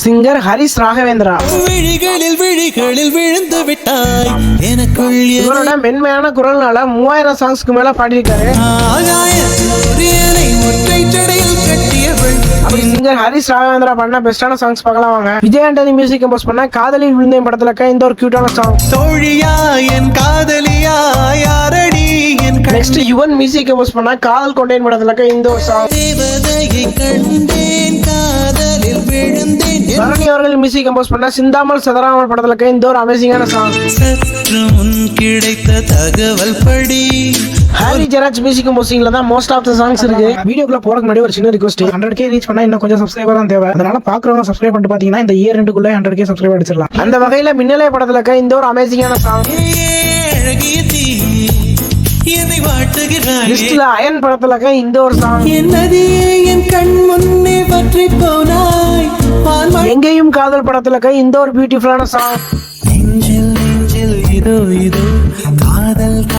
Singer Haris Raghavendra. விழிகளில் விழுந்து விட்டாய் எனக்குள் இவரோட மென்மையான குரல்னால 3000 சாங்ஸ்க்கு மேல பாடியிருக்காரு. அப்படி சிங்கர் ஹரிஸ் ராகவேந்திரா பண்ண பெஸ்டான சாங்ஸ் பார்க்கலாம் வாங்க. விஜய் ஆண்டனி மியூசிக் கம்போஸ் பண்ண காதலில் விழுந்தேன் படத்துல இந்த ஒரு கியூட்டான சாங். தோழியா என் காதலியா யாரடி என் நெக்ஸ்ட் யுவன் மியூசிக் கம்போஸ் பண்ண காதல் கொண்டேன் படத்துல இந்த ஒரு சாங். தேவதையை கண்டேன் காதலில் விழுந்தேன். பரணி அவர்கள் மியூசிக் கம்போஸ் பண்ண சிந்தாமல் சதராமல் படத்துல இந்த ஒரு அமேசிங்கான சாங். சற்று முன் கிடைத்த தகவல் படி ஹாரி ஜெராஜ் மியூசிக் கம்போசிங்ல தான் மோஸ்ட் ஆஃப் த சாங்ஸ் இருக்கு. வீடியோக்குள்ள போறதுக்கு முன்னாடி ஒரு சின்ன ரிக்வெஸ்ட், 100K ரீச் பண்ணா இன்னும் கொஞ்சம் சப்ஸ்கிரைபர் தான் தேவை. அதனால பாக்குறவங்க சப்ஸ்கிரைப் பண்ணிட்டு பாத்தீங்கன்னா இந்த இயர் ரெண்டுக்குள்ள 100K சப்ஸ்கிரைப் அடிச்சிடலாம். அந்த வகையில மின்னலே படத்துல இந்த ஒரு அமேசிங்கான சாங். லிஸ்ட்ல அயன் படத்துல இந்த ஒரு சாங். என் கண் முன்னே பற்றி போனாய் எங்கேயும் காதல் படத்துல இந்த ஒரு பியூட்டிஃபுல்லான சாங். நெஞ்சில் இதோ காதல்